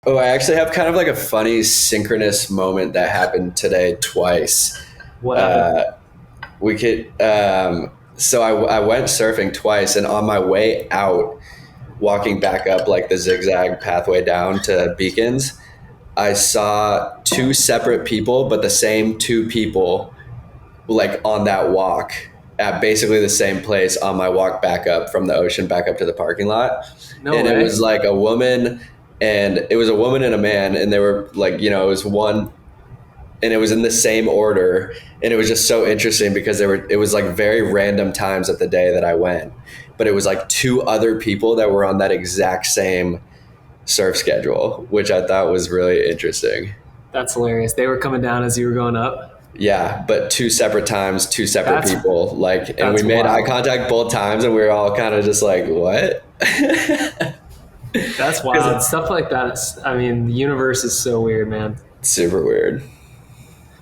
Oh, I actually have kind of like a funny synchronous moment that happened today twice. What happened? Uh, we could, so I went surfing twice, and on my way out, walking back up like the zigzag pathway down to Beacons, I saw two separate people, but the same two people like on that walk at basically the same place on my walk back up from the ocean back up to the parking lot. No And it was way. like a woman and it was a woman and a man, and they were like, it was one, and it was in the same order, and it was just so interesting because it was like very random times of the day that I went, but it was like two other people that were on that exact same surf schedule, which I thought was really interesting. That's hilarious. They were coming down as you were going up. Yeah, but two separate times, two separate That's people. Like, and we that's made eye wild. contact both times, and we were all kind of just like, "What?" That's Because wild. it's Stuff like that. I mean, the universe is so weird, man. super weird.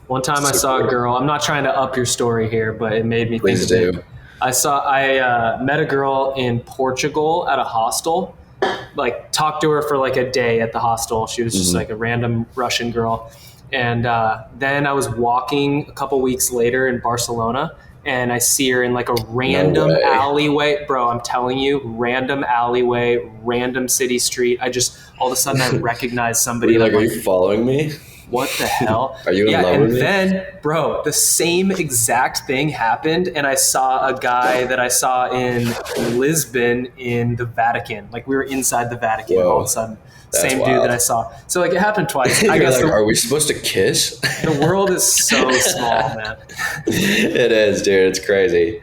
One time I Super saw a weird. girl. I'm not trying to up your story here, but it made me think Please of it. do. I met a girl in Portugal at a hostel. Like talked to her for like a day at the hostel. She was just Hmm. like a random Russian girl. And then I was walking a couple weeks later in Barcelona, and I see her in like a No random way. alleyway. Bro, I'm telling you, random alleyway, random city street. I just all of a sudden I recognize Were somebody, you and like, I'm "Are like, you following me? what the hell? Are you in Yeah, love and with me?" then, bro, the same exact thing happened, and I saw a guy that I saw in Lisbon in the Vatican. Like we were inside the Vatican, all of a Whoa, sudden, that's same dude that I wild. saw. So like it happened twice. I You're guess like, the "Are we supposed to kiss?" the world is so small, man. It is, dude. It's crazy.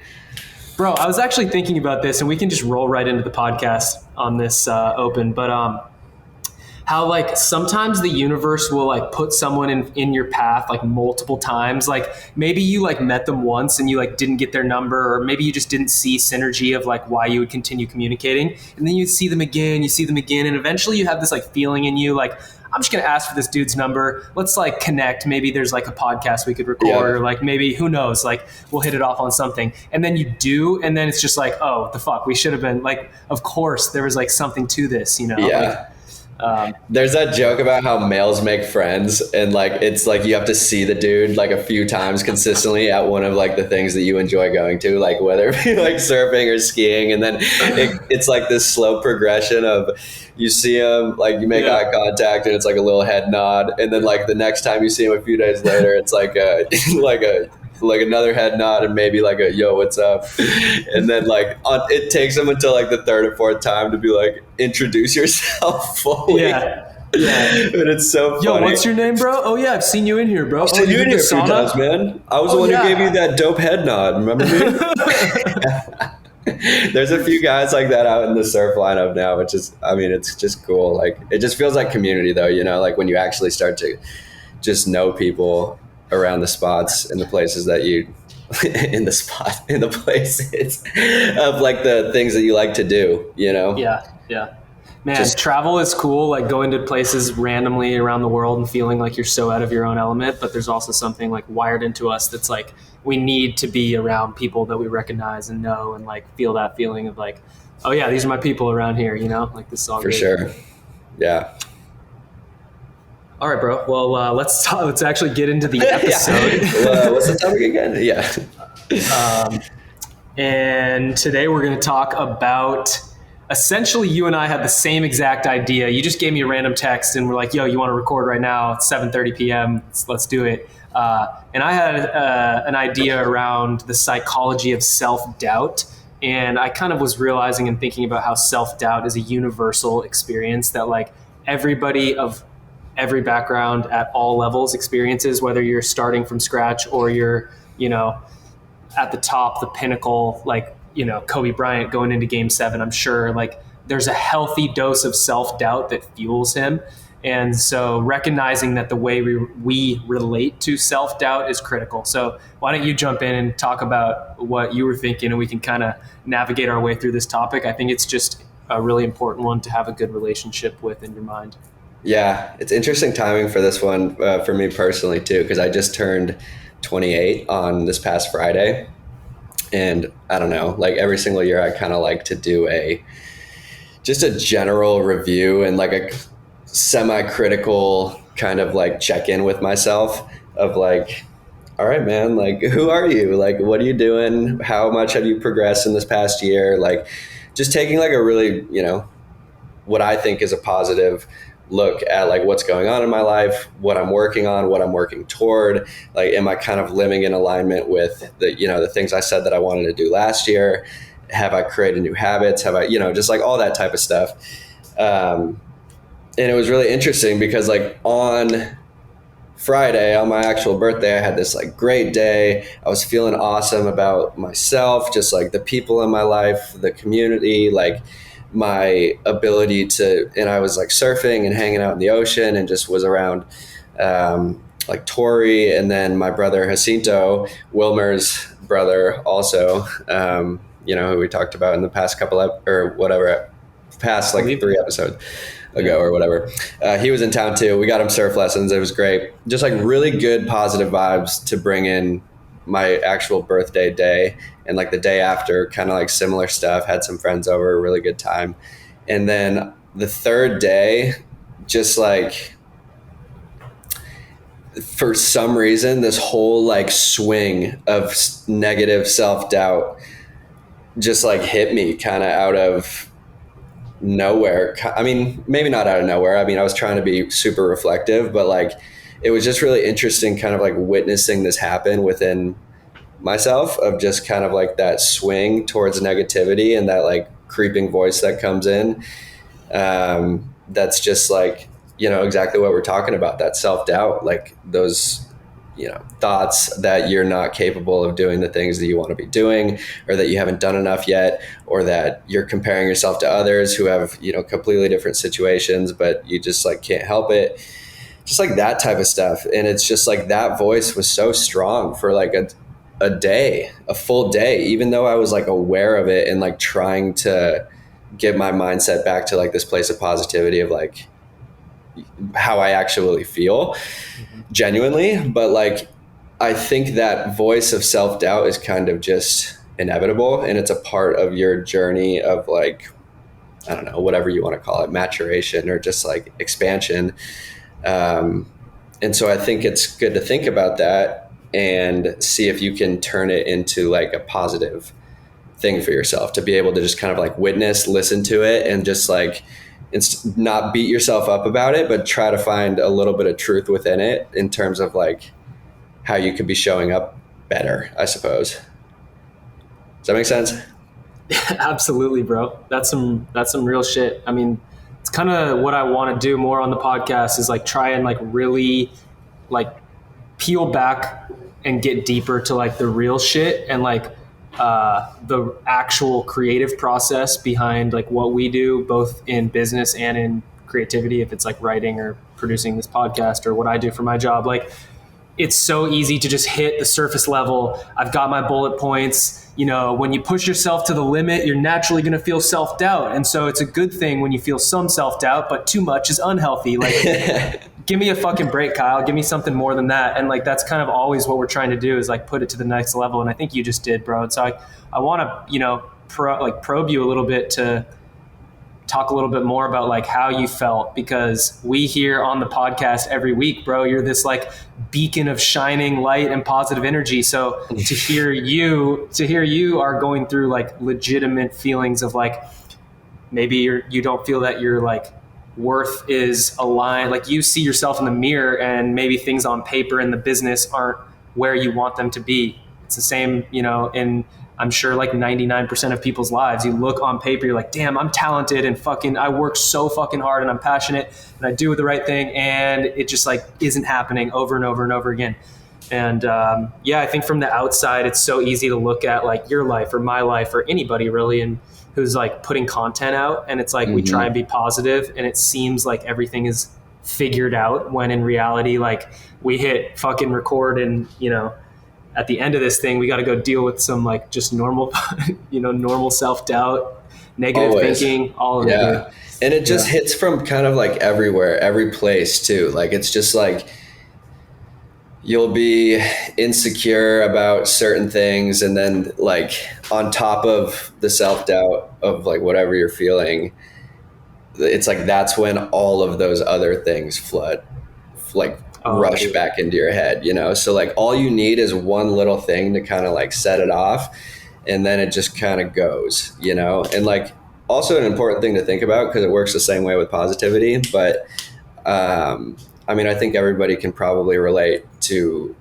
Bro, I was actually thinking about this, and we can just roll right into the podcast on this open. But how like sometimes the universe will like put someone in your path like multiple times, like maybe you like met them once and you like didn't get their number, or maybe you just didn't see synergy of like why you would continue communicating, and then you see them again, and eventually you have this like feeling in you like, I'm just going to ask for this dude's number, let's like connect, maybe there's like a podcast we could record, or Yep. like maybe who knows, like we'll hit it off on something, and then you do, and then it's just like, oh the fuck, we should have been like, of course there was like something to this, like Yeah. There's that joke about how males make friends, and like it's like you have to see the dude like a few times consistently at one of like the things that you enjoy going to, like whether it be like surfing or skiing, and then it's like this slow progression of you see him, like you make yeah. eye contact, and it's like a little head nod, and then like the next time you see him a few days later, it's like a like another head nod, and maybe like a "yo, what's up?" And then it takes them until like the third or fourth time to be like, introduce yourself fully. Yeah. Yeah. But it's so Yo, funny. what's your name, bro? Oh yeah, I've seen you in here, bro. I've Oh, seen you you in hit the here a few times, sauna? man. I was the Oh one who gave you yeah. that dope head nod. Remember me? There's a few guys like that out in the surf lineup now, which is, I mean, it's just cool. Like, it just feels like community, though. Like when you actually start to just know people around the spots and the places that you in the places of like the things that you like to do. Yeah. Yeah. Man, Just travel is cool, like going to places randomly around the world and feeling like you're so out of your own element, but there's also something like wired into us that's like we need to be around people that we recognize and know, and like feel that feeling of like, oh yeah, these are my people around here, like this is all for good. sure. Yeah. All right, bro. Well, let's actually get into the episode. Yeah. What's the topic again? Yeah. And today we're going to talk about, essentially you and I had the same exact idea. You just gave me a random text and we're like, yo, you want to record right now? It's 7:30 p.m. Let's do it. And I had an idea around the psychology of self-doubt. And I kind of was realizing and thinking about how self-doubt is a universal experience that like everybody of every background at all levels experiences, whether you're starting from scratch or you're, at the top, the pinnacle, like, Kobe Bryant going into game 7, I'm sure like there's a healthy dose of self-doubt that fuels him. And so recognizing that the way we relate to self-doubt is critical. So why don't you jump in and talk about what you were thinking, and we can kind of navigate our way through this topic. I think it's just a really important one to have a good relationship with in your mind. Yeah, it's interesting timing for this one for me personally too, because I just turned 28 on this past Friday, and I don't know, like every single year I kind of like to do a just a general review and like a semi-critical kind of like check-in with myself of like, all right, man, like, who are you? Like, what are you doing? How much have you progressed in this past year? Like, just taking like a really, what I think is a positive look at like what's going on in my life, what I'm working on, what I'm working toward. Like, am I kind of living in alignment with the things I said that I wanted to do last year? Have I created new habits? Have I, just like all that type of stuff. And it was really interesting because like on Friday, on my actual birthday, I had this like great day. I was feeling awesome about myself, just like the people in my life, the community, like my ability to, and I was like surfing and hanging out in the ocean and just was around like Tori, and then my brother Jacinto, Wilmer's brother also, who we talked about in the past past like 3 episodes ago or whatever. He was in town too. We got him surf lessons. It was great. Just like really good positive vibes to bring in my actual birthday day, and like the day after, kind of like similar stuff. Had some friends over, a really good time. And then the third day, just like for some reason, this whole like swing of negative self-doubt just like hit me kind of out of nowhere. I mean, maybe not out of nowhere. I mean, I was trying to be super reflective, but like it was just really interesting kind of like witnessing this happen within myself, of just kind of like that swing towards negativity and that like creeping voice that comes in. That's just like, exactly what we're talking about, that self-doubt, like those thoughts that you're not capable of doing the things that you want to be doing, or that you haven't done enough yet, or that you're comparing yourself to others who have, completely different situations, but you just like can't help it. Just like that type of stuff. And it's just like that voice was so strong for like a full day, even though I was like aware of it and like trying to get my mindset back to like this place of positivity of like how I actually feel genuinely. But like, I think that voice of self-doubt is kind of just inevitable, and it's a part of your journey of like, I don't know, whatever you want to call it, maturation or just like expansion. And so I think it's good to think about that and see if you can turn it into like a positive thing for yourself, to be able to just kind of like witness, listen to it, and just like, it's not beat yourself up about it, but try to find a little bit of truth within it in terms of like how you could be showing up better, I suppose. Does that make sense? Absolutely, bro. That's some real shit. I mean, it's kind of what I want to do more on the podcast, is like try and like really like peel back and get deeper to like the real shit, and like the actual creative process behind like what we do, both in business and in creativity, if it's like writing or producing this podcast or what I do for my job. Like, it's so easy to just hit the surface level. I've got my bullet points. When you push yourself to the limit, you're naturally going to feel self-doubt. And so it's a good thing when you feel some self-doubt, but too much is unhealthy. Like, give me a fucking break, Kyle. Give me something more than that. And like, that's kind of always what we're trying to do, is like put it to the next level. And I think you just did, bro. And so I want to, probe you a little bit to talk a little bit more about like how you felt, because we hear on the podcast every week, bro, you're this like beacon of shining light and positive energy. So to hear you are going through like legitimate feelings of like, maybe you don't feel that your like worth is aligned. Like, you see yourself in the mirror and maybe things on paper in the business aren't where you want them to be. It's the same, in I'm sure like 99% of people's lives. You look on paper, you're like, damn, I'm talented and I work so fucking hard and I'm passionate and I do the right thing. And it just like isn't happening over and over and over again. And I think from the outside, it's so easy to look at like your life or my life or anybody really, and who's like putting content out. And it's like, we try and be positive and it seems like everything is figured out, when in reality, like, we hit fucking record and, at the end of this thing, we got to go deal with some like just normal, normal self-doubt, negative thinking, all of it. Dude. And it just hits from kind of like everywhere, every place too. Like, it's just like, you'll be insecure about certain things. And then like on top of the self-doubt of like whatever you're feeling, it's like that's when all of those other things like Oh, rush dude. back into your head, you know? So like all you need is one little thing to kind of like set it off, and then it just kind of goes, you know? And like also an important thing to think about, because it works the same way with positivity, but I mean, I think everybody can probably relate to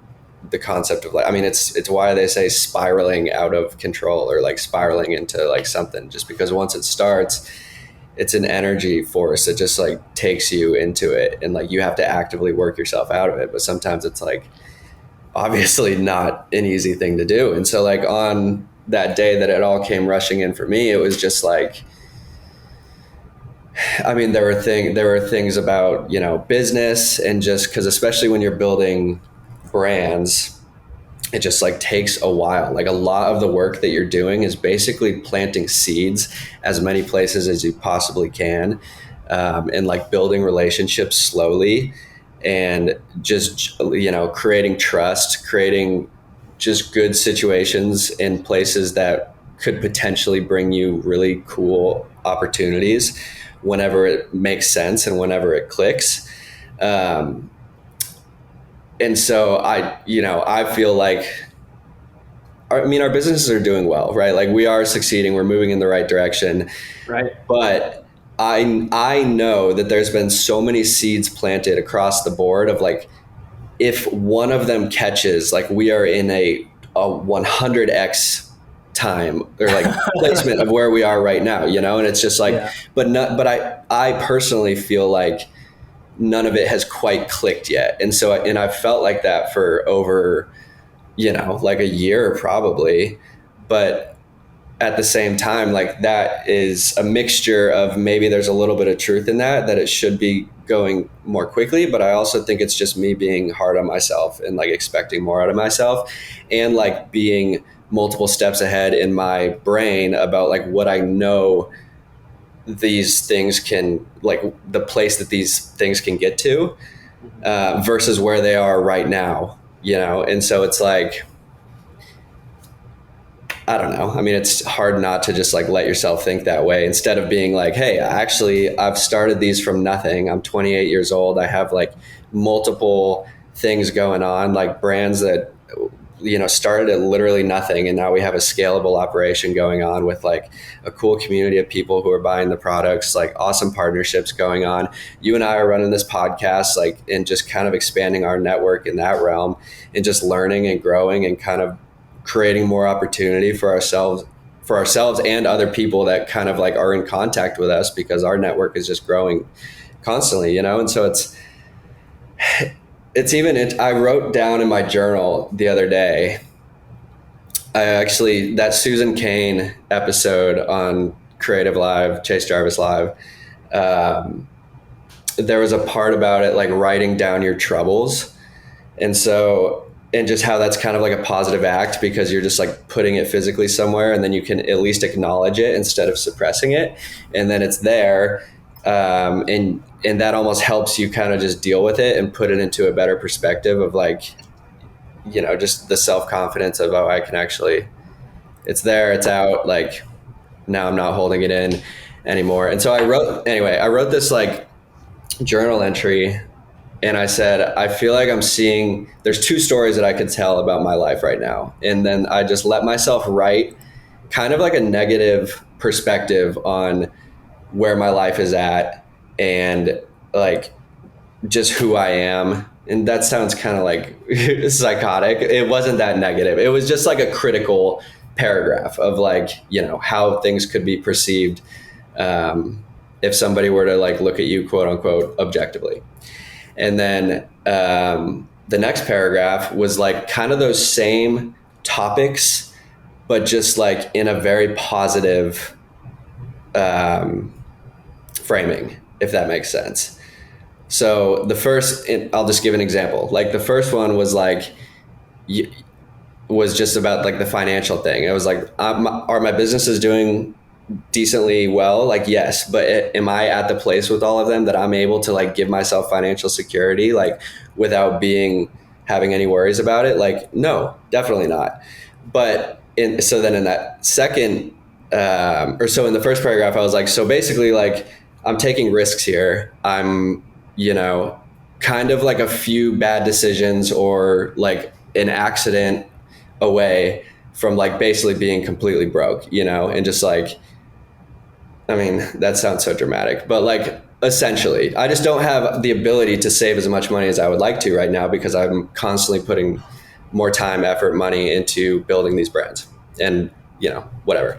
the concept of like, I mean, it's why they say spiraling out of control, or like spiraling into like something, just because once it starts, it's an energy force that just like takes you into it, and like you have to actively work yourself out of it. But sometimes it's like obviously not an easy thing to do. And so like on that day that it all came rushing in for me, it was just like, I mean, there were things about, you know, business, and just because especially when you're building brands, it just like takes a while. Like a lot of the work that you're doing is basically planting seeds as many places as you possibly can, and like building relationships slowly, and just, you know, creating trust, creating just good situations in places that could potentially bring you really cool opportunities whenever it makes sense and whenever it clicks. Um, and so I feel like, I mean, our businesses are doing well, right? Like we are succeeding, we're moving in the right direction, Right. but I know that there's been so many seeds planted across the board of like, if one of them catches, like we are in a 100x time, or like placement of where we are right now, you know? And it's just like, Yeah. but I personally feel like none of it has quite clicked yet. And so, and I've felt like that for over, you know, like a year probably. But at the same time, like that is a mixture of, maybe there's a little bit of truth in that it should be going more quickly. But I also think it's just me being hard on myself and like expecting more out of myself, and like being multiple steps ahead in my brain about like what I know these things can, like the place that these things can get to, versus where they are right now, you know? And so it's like, I don't know. I mean, it's hard not to just like let yourself think that way, instead of being like, hey, actually, I've started these from nothing. I'm 28 years old. I have like multiple things going on, like brands that, you know, started at literally nothing. And now we have a scalable operation going on with like a cool community of people who are buying the products, like awesome partnerships going on. You and I are running this podcast, like, and just kind of expanding our network in that realm, and just learning and growing and kind of creating more opportunity for ourselves and other people that kind of like are in contact with us, because our network is just growing constantly, you know? And so I wrote down in my journal the other day, that Susan Cain episode on Creative Live, Chase Jarvis Live, um, there was a part about it, like writing down your troubles. And so, and just how that's kind of like a positive act, because you're just like putting it physically somewhere, and then you can at least acknowledge it instead of suppressing it. And then it's there. And that almost helps you kind of just deal with it and put it into a better perspective of like, you know, just the self-confidence of, oh, I can actually, it's there, it's out. Like now I'm not holding it in anymore. And so I wrote this like journal entry, and I said, I feel like there's two stories that I could tell about my life right now. And then I just let myself write kind of like a negative perspective on where my life is at, and like just who I am. And that sounds kind of like psychotic. It wasn't that negative. It was just like a critical paragraph of like, you know, how things could be perceived, if somebody were to like look at you, quote unquote, objectively. And then the next paragraph was like kind of those same topics, but just like in a very positive framing, if that makes sense. So I'll just give an example. Like the first one was like, was just about like the financial thing. It was like, are my businesses doing decently well? Like, yes, but am I at the place with all of them that I'm able to like give myself financial security, like without having any worries about it? Like, no, definitely not. But so then in that second, or so in the first paragraph, I was like, so basically like, I'm taking risks here. I'm, you know, kind of like a few bad decisions or like an accident away from like basically being completely broke, you know, and just like, I mean, that sounds so dramatic, but like essentially, I just don't have the ability to save as much money as I would like to right now because I'm constantly putting more time, effort, money into building these brands and, you know, whatever.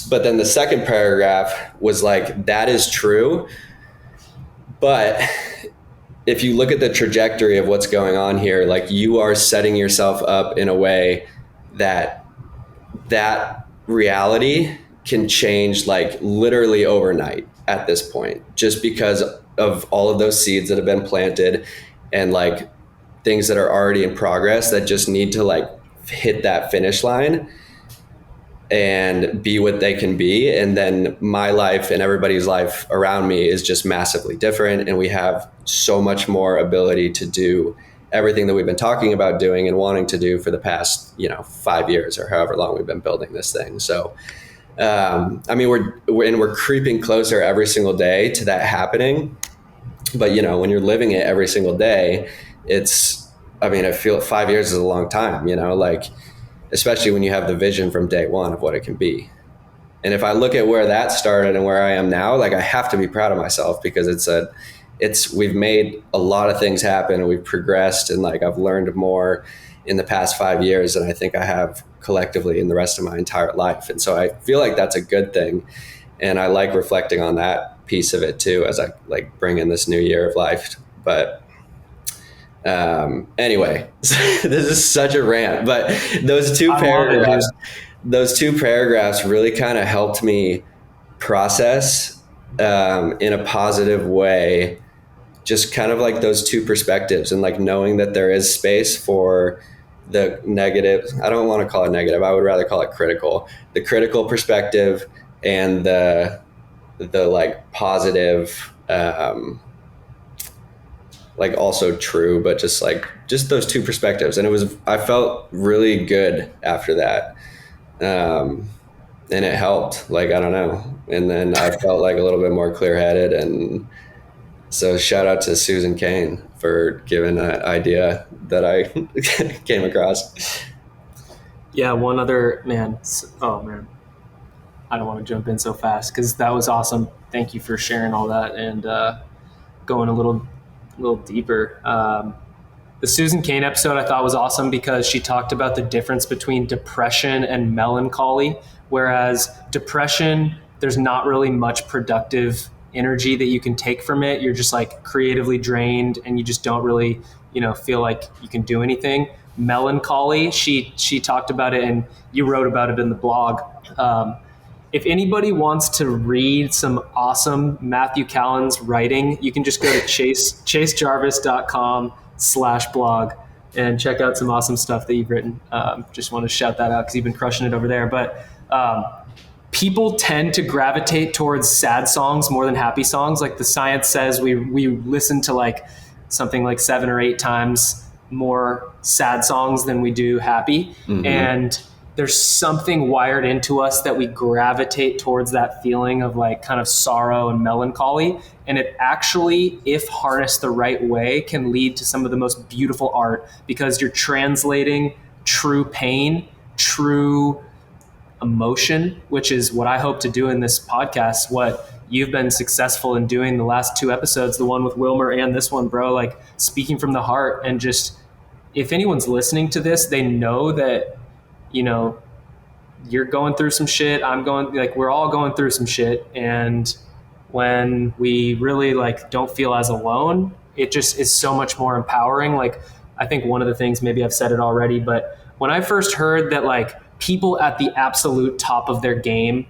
But then the second paragraph was like, that is true. But if you look at the trajectory of what's going on here, like you are setting yourself up in a way that that reality can change like literally overnight at this point, just because of all of those seeds that have been planted and like things that are already in progress that just need to like hit that finish line and be what they can be. And then my life and everybody's life around me is just massively different. And we have so much more ability to do everything that we've been talking about doing and wanting to do for the past, you know, 5 years or however long we've been building this thing. So, I mean, we're creeping closer every single day to that happening. But, you know, when you're living it every single day, I mean, I feel 5 years is a long time, you know, like, especially when you have the vision from day one of what it can be. And if I look at where that started and where I am now, like I have to be proud of myself because we've made a lot of things happen and we've progressed and like I've learned more in the past 5 years than I think I have collectively in the rest of my entire life. And so I feel like that's a good thing. And I like reflecting on that piece of it too, as I like bring in this new year of life. But anyway, this is such a rant, but those two paragraphs really kind of helped me process in a positive way, just kind of like those two perspectives and like knowing that there is space for the negative. I don't want to call it negative. I would rather call it critical, the critical perspective and the like positive, like also true, but just those two perspectives. And I felt really good after that. And it helped, like, I don't know. And then I felt like a little bit more clear headed. And so shout out to Susan Kane for giving that idea that I came across. Yeah. One other man. Oh man. I don't want to jump in so fast because that was awesome. Thank you for sharing all that and going a little deeper. The Susan Kane episode I thought was awesome because she talked about the difference between depression and melancholy. Whereas depression, there's not really much productive energy that you can take from it. You're just like creatively drained and you just don't really, you know, feel like you can do anything. Melancholy, she talked about it and you wrote about it in the blog. If anybody wants to read some awesome Matthew Callan's writing, you can just go to chasejarvis.com/blog and check out some awesome stuff that you've written. Just want to shout that out because you've been crushing it over there. But people tend to gravitate towards sad songs more than happy songs. Like the science says, we listen to like something like 7 or 8 times more sad songs than we do happy. Mm-hmm. And there's something wired into us that we gravitate towards that feeling of like kind of sorrow and melancholy. And it actually, if harnessed the right way, can lead to some of the most beautiful art because you're translating true pain, true emotion, which is what I hope to do in this podcast, what you've been successful in doing the last 2 episodes, the one with Wilmer and this one, bro, like speaking from the heart. And just, if anyone's listening to this, they know that, you know, you're going through some shit. We're all going through some shit. And when we really like don't feel as alone, it just is so much more empowering. Like, I think one of the things, maybe I've said it already, but when I first heard that like people at the absolute top of their game,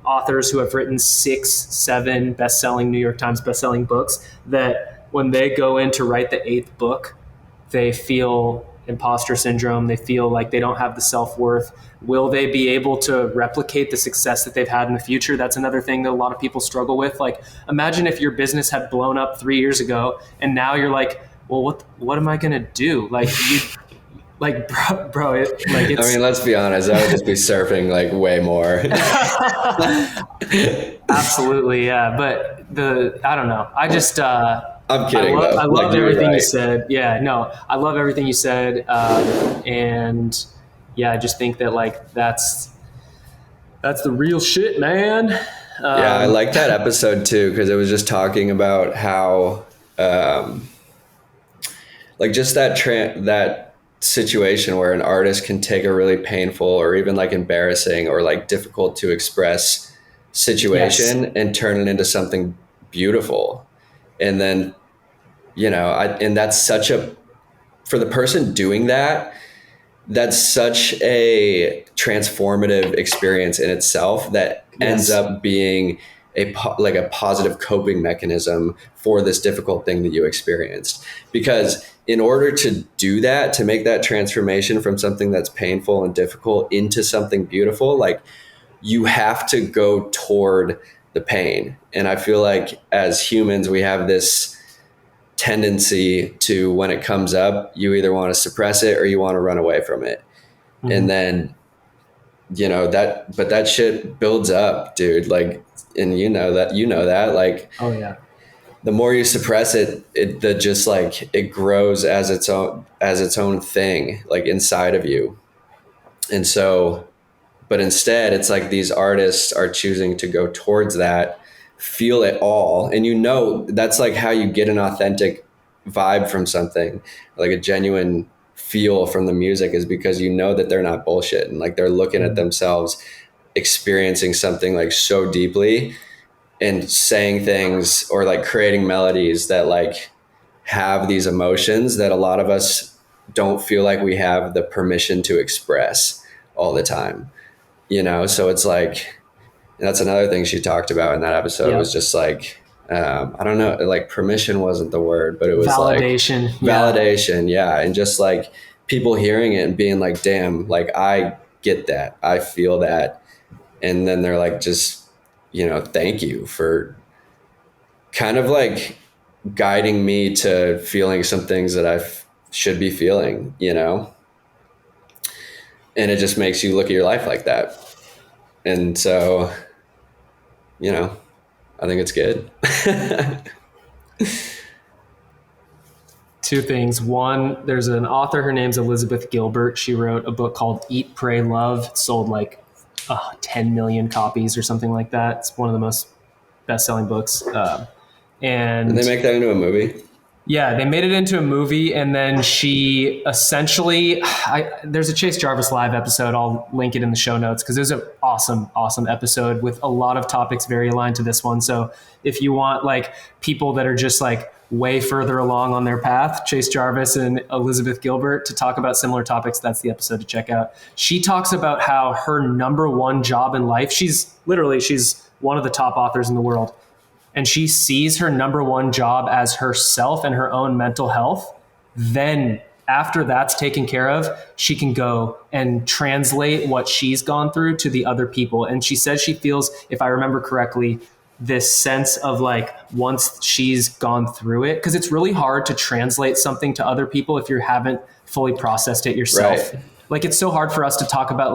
authors who have written 6, 7 best-selling New York Times best-selling books, that when they go in to write the 8th book, they feel imposter syndrome. They feel like they don't have the self-worth. Will they be able to replicate the success that they've had in the future? That's another thing that a lot of people struggle with. Like, imagine if your business had blown up 3 years ago and now you're like, well, what am I going to do? Like, bro, I it's mean, let's be honest. I would just be surfing like way more. absolutely, yeah. But I don't know. I just, I'm kidding though. I Like love you were everything you right. said. Yeah, no, I love everything you said. And yeah, I just think that like, that's the real shit, man. Yeah, I Um, like that episode too because it was just talking about how, um, like, just that situation where an artist can take a really painful or even like embarrassing or like difficult to express yes. situation and turn it into something beautiful, and then and that's such a for the person doing that, that's such a transformative experience in itself that ends Yes. up being like a positive coping mechanism for this difficult thing that you experienced. Because in order to do that, to make that transformation from something that's painful and difficult into something beautiful, like you have to go toward the pain. And I feel like as humans, we have this tendency to, when it comes up, you either want to suppress it or you want to run away from it. And Mhm. then, but that shit builds up, dude. Like, and you know that, like, Oh yeah. the more you suppress it, the just like it grows as its own thing, like inside of you. And so, but instead, it's like these artists are choosing to go towards that, feel it all. And that's like how you get an authentic vibe from something, like a genuine feel from the music, is because that they're not bullshit and like they're looking at Mhm. themselves experiencing something like so deeply and saying things or like creating melodies that like have these emotions that a lot of us don't feel like we have the permission to express all the time. So it's like, and that's another thing she talked about in that episode, was Yep. just like, I don't know, like permission wasn't the word, but it was like Validation. Yeah. validation. Yeah. And just like people hearing it and being like, damn, like I get that, I feel that. And then they're like, just, thank you for kind of like guiding me to feeling some things that should be feeling. And it just makes you look at your life like that. And so, you know, I think it's good. Two things. One, there's an author, her name's Elizabeth Gilbert. She wrote a book called Eat, Pray, Love. It sold like 10 million copies or something like that. It's one of the most best-selling books. Did they And make that into a movie? yeah, they made it into a movie, and then she essentially, there's a Chase Jarvis live episode. I'll link it in the show notes because it was an awesome, awesome episode with a lot of topics very aligned to this one. So if you want like people that are just like way further along on their path, Chase Jarvis and Elizabeth Gilbert, to talk about similar topics, that's the episode to check out. She talks about how her number one job in life, she's one of the top authors in the world, and she sees her number one job as herself and her own mental health, then after that's taken care of, she can go and translate what she's gone through to the other people. And she says she feels, if I remember correctly, this sense of like once she's gone through it, because it's really hard to translate something to other people if you haven't fully processed it yourself. Right. Like it's so hard for us to talk about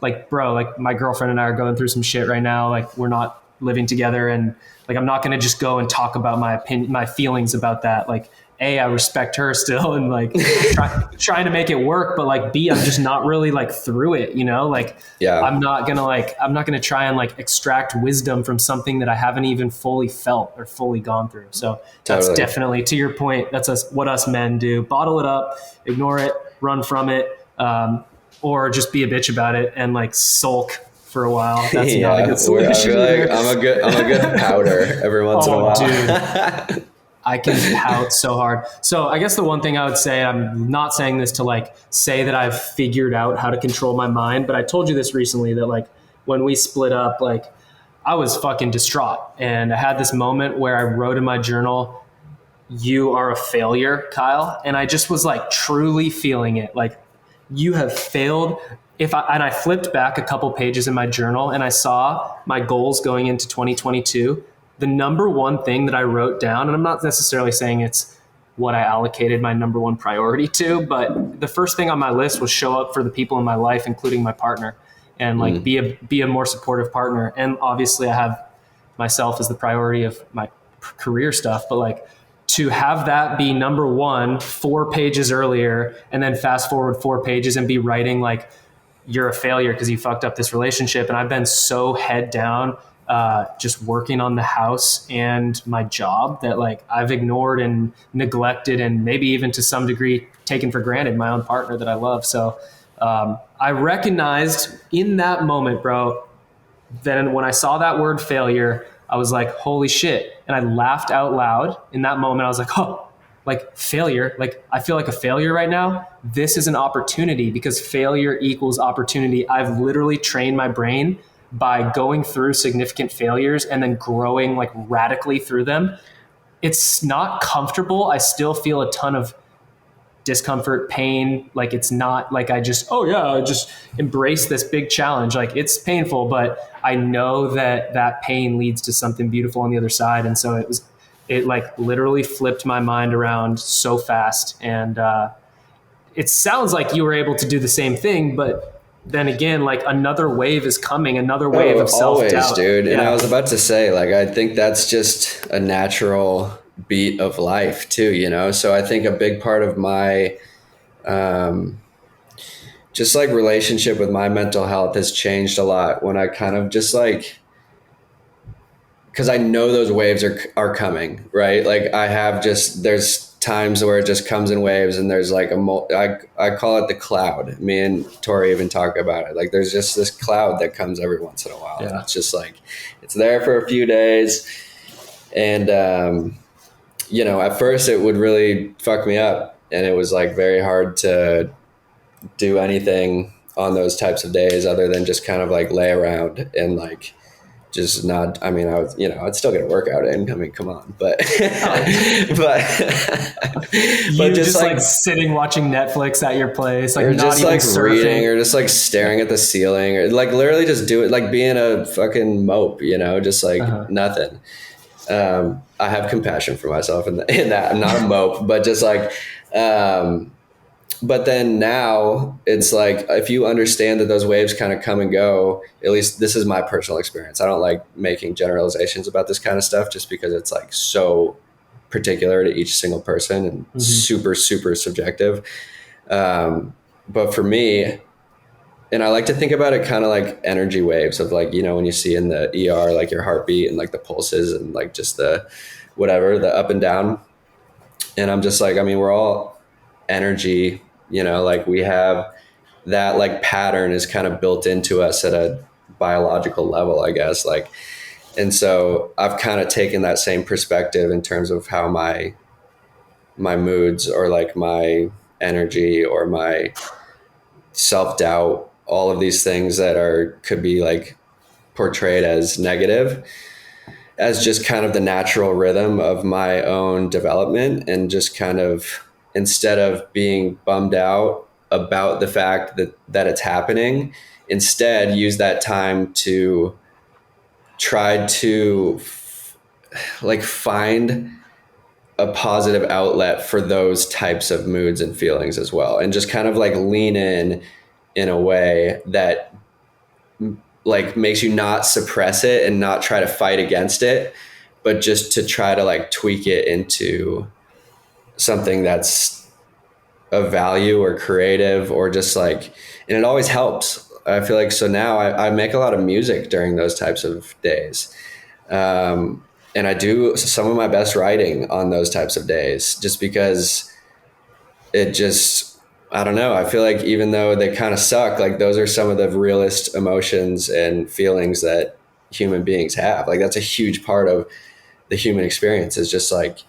like bro, like my girlfriend and I are going through some shit right now. Like we're not living together, and like I'm not going to just go and talk about my opinion, my feelings about that. Like I respect her still and like trying to make it work, but like B, I'm just not really like through it, like Yeah. I'm not gonna try and like extract wisdom from something that I haven't even fully felt or fully gone through. So that's Totally. definitely, to your point, that's what us men do: bottle it up, ignore it, run from it, or just be a bitch about it and like sulk for a while. That's not a Yeah. good I solution feel like either. I'm a good powder every once in a Oh, while. dude. I can pout so hard. So I guess the one thing I would say, I'm not saying this to like say that I've figured out how to control my mind, but I told you this recently that like when we split up, like I was fucking distraught. And I had this moment where I wrote in my journal, "You are a failure, Kyle." And I just was like truly feeling it. Like, you have failed. And I flipped back a couple pages in my journal and I saw my goals going into 2022. The number one thing that I wrote down, and I'm not necessarily saying it's what I allocated my number one priority to, but the first thing on my list was show up for the people in my life, including my partner, and like be a more supportive partner. And obviously I have myself as the priority of my career stuff, but like to have that be number one 4 pages earlier, and then fast forward 4 pages and be writing like you're a failure because you fucked up this relationship. And I've been so head down, just working on the house and my job, that like I've ignored and neglected, and maybe even to some degree taken for granted, my own partner that I love. So I recognized in that moment, bro, then when I saw that word failure, I was like, holy shit. And I laughed out loud in that moment. I was like, oh, like failure. Like I feel like a failure right now. This is an opportunity, because failure equals opportunity. I've literally trained my brain by going through significant failures and then growing like radically through them. It's not comfortable. I still feel a ton of discomfort, pain. Like it's not like I just embrace this big challenge. Like it's painful, but I know that that pain leads to something beautiful on the other side. And so it like literally flipped my mind around so fast. And it sounds like you were able to do the same thing, but then again, like another wave is coming, another wave Oh, of always, self-doubt. dude. And I Yeah. was about to say, like, I think that's just a natural beat of life too, you know? So I think a big part of my, um, just like relationship with my mental health has changed a lot when I kind of just like, because I know those waves are coming, right? Like I have just there's times where it just comes in waves, and there's like I call it the cloud. Me and Tori even talk about it. Like there's just this cloud that comes every once in a while, and Yeah. it's just like it's there for a few days, and you know, at first it would really fuck me up, and it was like very hard to do anything on those types of days other than just kind of like lay around and like just not. I mean, I was, you know, I'd still get a workout in. I mean, come on, but but You just just like like sitting watching Netflix at your place, like or not just even like reading, surfing. or just like staring at the ceiling, or like literally just do it, like being a fucking mope, you know, just like Uh-huh. nothing. I have compassion for myself in that I'm not a mope, but just like, but then now it's like if you understand that those waves kind of come and go, at least this is my personal experience. I don't like making generalizations about this kind of stuff just because it's like so particular to each single person and Mm-hmm. super, super subjective. But for me, and I like to think about it kind of like energy waves of like, you know, when you see in the ER, like your heartbeat and like the pulses and like just the whatever, the up and down. And I'm just like, I mean, we're all energy, you know, like we have that like pattern is kind of built into us at a biological level, I guess. Like, and so I've kind of taken that same perspective in terms of how my moods or like my energy or my self-doubt, all of these things that are could be like portrayed as negative, as just kind of the natural rhythm of my own development, and just kind of instead of being bummed out about the fact that it's happening, instead use that time to try to like find a positive outlet for those types of moods and feelings as well, and just kind of like lean in a way that like makes you not suppress it and not try to fight against it, but just to try to like tweak it into something that's of value or creative or just like, and it always helps. I feel like, so now I make a lot of music during those types of days. And I do some of my best writing on those types of days just because it just, I don't know. I feel like even though they kind of suck, like those are some of the realest emotions and feelings that human beings have. Like that's a huge part of the human experience is just like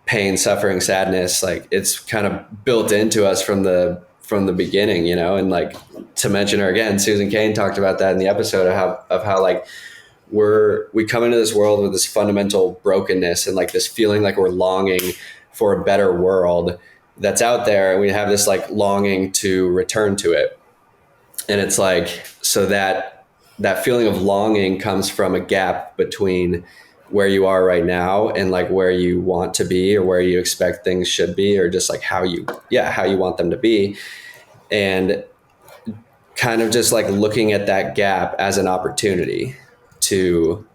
pain, suffering, sadness. Like it's kind of built into us from the beginning, you know. And like to mention her again, Susan Cain talked about that in the episode of how like we come into this world with this fundamental brokenness and like this feeling like we're longing for a better world that's out there, and we have this like longing to return to it. And it's like, so that feeling of longing comes from a gap between where you are right now and like where you want to be or where you expect things should be, or just like how you want them to be. And kind of just like looking at that gap as an opportunity to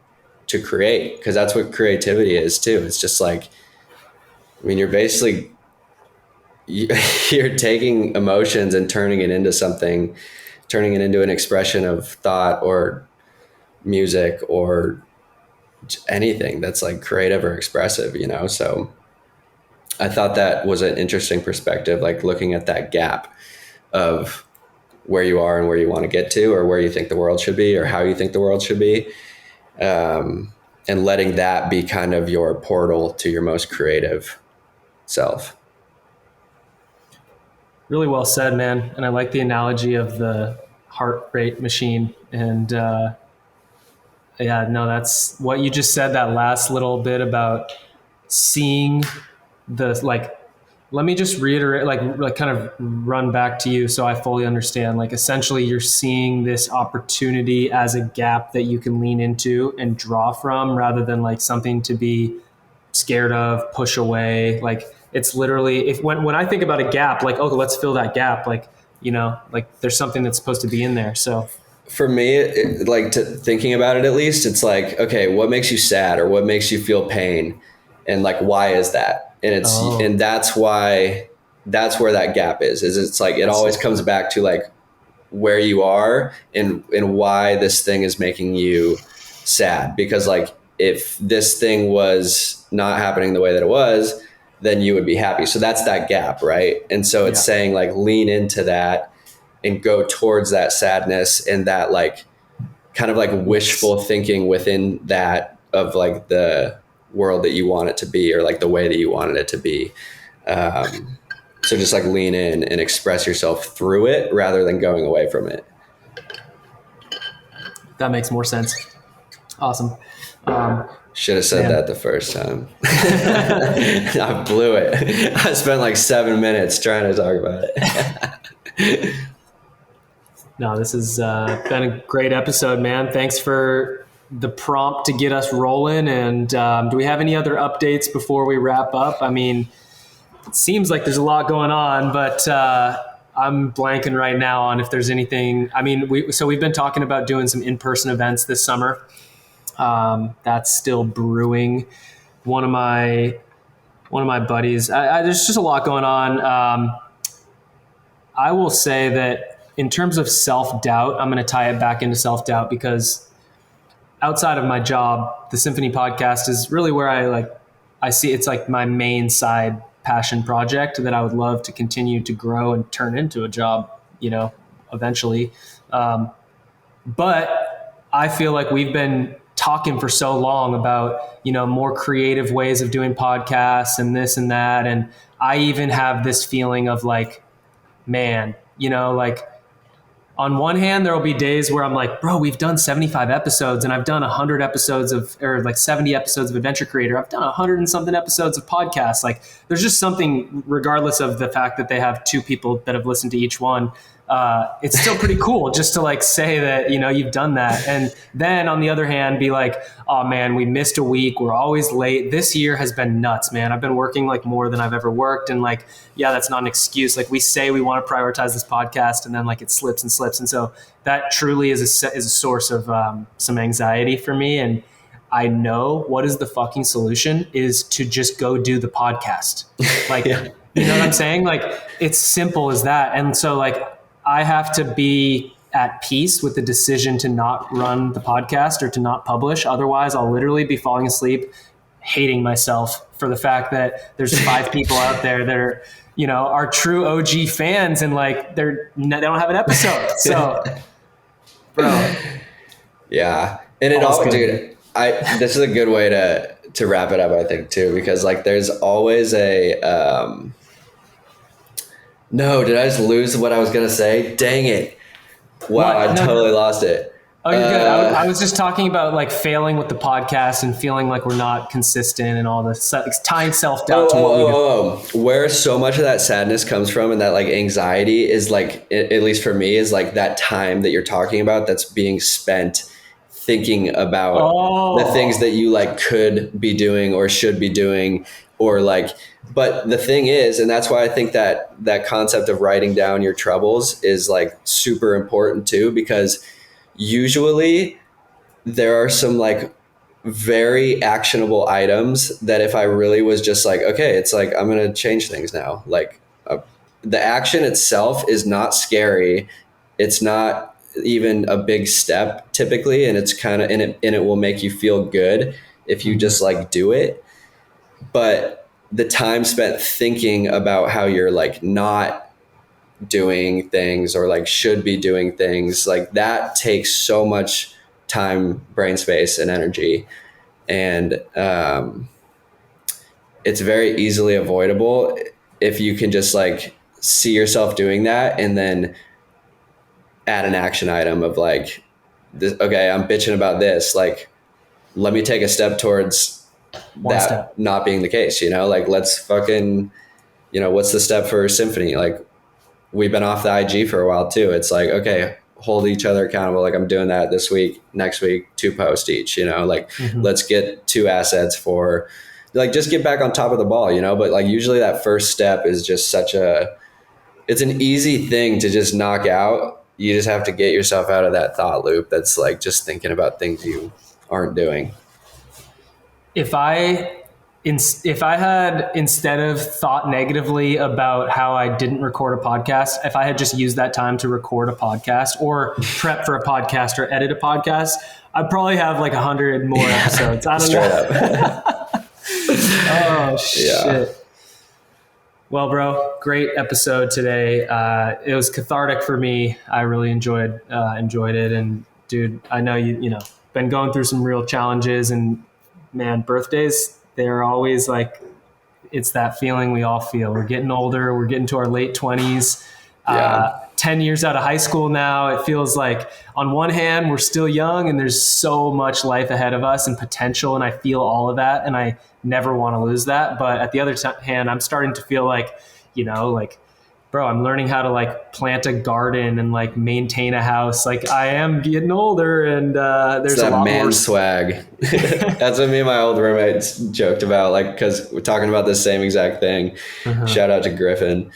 create, because that's what creativity is too. It's just like, I mean, you're basically you're taking emotions and turning it into something, turning it into an expression of thought or music or anything that's like creative or expressive, you know? So I thought that was an interesting perspective, like looking at that gap of where you are and where you want to get to, or where you think the world should be, or how you think the world should be. And letting that be kind of your portal to your most creative self. Really well said, man. And I like the analogy of the heart rate machine. And yeah, no, that's what you just said, that last little bit about seeing the, like, let me just reiterate, like kind of run back to you so I fully understand. Like, essentially, you're seeing this opportunity as a gap that you can lean into and draw from, rather than like something to be scared of, push away. Like, it's literally, if when I think about a gap, like, oh, let's fill that gap. Like, you know, like there's something that's supposed to be in there. So For me, thinking about it, at least it's like, okay, what makes you sad or what makes you feel pain, and like, why is that? And that's why, that's where that gap is it's like, it always comes back to like where you are and why this thing is making you sad. Because like, if this thing was not happening the way that it was, then you would be happy. So that's that gap, right? And so it's saying like, lean into that and go towards that sadness and that like kind of like wishful thinking within that, of like the world that you want it to be, or like the way that you wanted it to be. So just like lean in and express yourself through it rather than going away from it. that makes more sense. Awesome. Should have said that the first time. I blew it. I spent like 7 minutes trying to talk about it. No, this has been a great episode, man. Thanks for the prompt to get us rolling. And do we have any other updates before we wrap up? I mean, it seems like there's a lot going on, but I'm blanking right now on if there's anything. I mean, we've been talking about doing some in-person events this summer. That's still brewing. One of my buddies, there's just a lot going on. I will say that in terms of self-doubt, I'm going to tie it back into self-doubt, because outside of my job, the Symphony podcast is really where I see it's like my main side passion project that I would love to continue to grow and turn into a job, you know, eventually. But I feel like we've been talking for so long about, you know, more creative ways of doing podcasts and this and that. And I even have this feeling of like, man, you know, like, on one hand, there will be days where I'm like, bro, we've done 75 episodes and I've done 100 episodes or like 70 episodes of Adventure Creator. I've done 100 and something episodes of podcasts. Like, there's just something, regardless of the fact that they have 2 people that have listened to each one, it's still pretty cool just to like say that, you know, you've done that. And then on the other hand, be like, oh man, we missed a week. We're always late. This year has been nuts, man. I've been working like more than I've ever worked. And like, yeah, that's not an excuse. Like, we say we want to prioritize this podcast and then like it slips and slips. And so that truly is a source of some anxiety for me. And I know what is the fucking solution is to just go do the podcast. Like, yeah. You know what I'm saying? Like, it's simple as that. And so like, I have to be at peace with the decision to not run the podcast or to not publish. Otherwise, I'll literally be falling asleep, hating myself for the fact that there's 5 people out there that are, you know, are true OG fans, and like they don't have an episode. So, bro. Yeah, and it all, dude. This is a good way to wrap it up, I think, too, because like there's always a. No, did I just lose what I was going to say? Dang it. Wow, I totally lost it. Oh, you're good. I was just talking about like failing with the podcast and feeling like we're not consistent and all this, tying self-doubt to what we do. Where so much of that sadness comes from and that like anxiety is like, at least for me, is like that time that you're talking about that's being spent thinking about the things that you like could be doing or should be doing, or like, but the thing is, and that's why I think that that concept of writing down your troubles is like super important too, because usually there are some like very actionable items that if I really was just like, okay, it's like, I'm going to change things now. Like the action itself is not scary. It's not even a big step typically. And it's kind of, and it will make you feel good if you just like do it. But the time spent thinking about how you're like not doing things or like should be doing things, like that takes so much time, brain space, and energy. And it's very easily avoidable if you can just like see yourself doing that and then add an action item of like, this, okay, I'm bitching about this. Like, let me take a step towards not being the case, you know, like let's fucking, you know, what's the step for Symphony? Like we've been off the IG for a while too. It's like, okay, hold each other accountable. Like I'm doing that this week, next week, 2 posts each, you know, like let's get 2 assets for like, just get back on top of the ball, you know, but like usually that first step is just it's an easy thing to just knock out. You just have to get yourself out of that thought loop. That's like just thinking about things you aren't doing. If I had, instead of thought negatively about how I didn't record a podcast, if I had just used that time to record a podcast or prep for a podcast or edit a podcast, I'd probably have like 100 more episodes. I don't know. Oh, shit. Yeah. Well, bro, great episode today. It was cathartic for me. I really enjoyed it. And dude, I know you know, been going through some real challenges, and man, birthdays, they're always like, it's that feeling we all feel. We're getting older. We're getting to our late 20s. 10 years out of high school now. It feels like on one hand, we're still young and there's so much life ahead of us and potential. And I feel all of that. And I never want to lose that. But at the other hand, I'm starting to feel like, you know, like, bro, I'm learning how to like plant a garden and like maintain a house. Like I am getting older, and there's that a lot man more swag. That's what me and my old roommates joked about. Like, cause we're talking about the same exact thing. Shout out to Griffin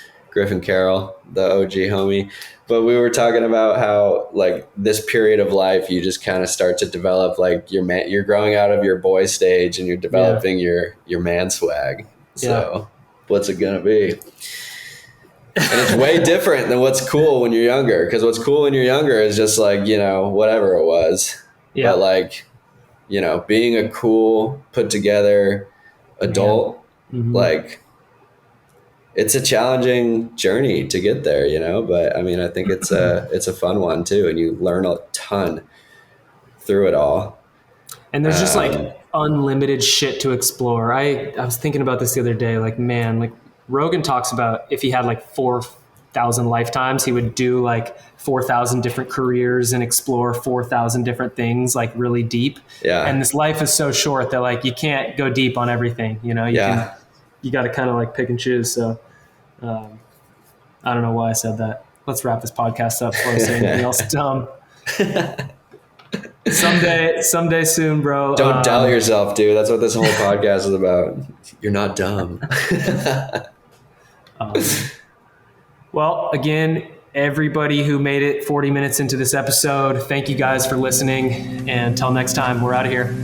Carroll, the OG homie. But we were talking about how like this period of life, you just kind of start to develop like you're growing out of your boy stage and you're developing your man swag. So what's it gonna be? And it's way different than what's cool when you're younger. Because what's cool when you're younger is just like, you know, whatever it was. Yeah. But like, you know, being a cool, put together adult, like it's a challenging journey to get there, you know. But I mean, I think it's a fun one too, and you learn a ton through it all. And there's just like unlimited shit to explore. I was thinking about this the other day. Like, man, like Rogan talks about if he had like 4,000 lifetimes, he would do like 4,000 different careers and explore 4,000 different things, like really deep. Yeah. And this life is so short that like you can't go deep on everything. You know, you got to kind of like pick and choose. So I don't know why I said that. Let's wrap this podcast up before I say anything else dumb. Someday soon, bro. Don't doubt yourself, dude. That's what this whole podcast is about. You're not dumb. Well, again, everybody who made it 40 minutes into this episode, thank you guys for listening. And until next time, we're out of here.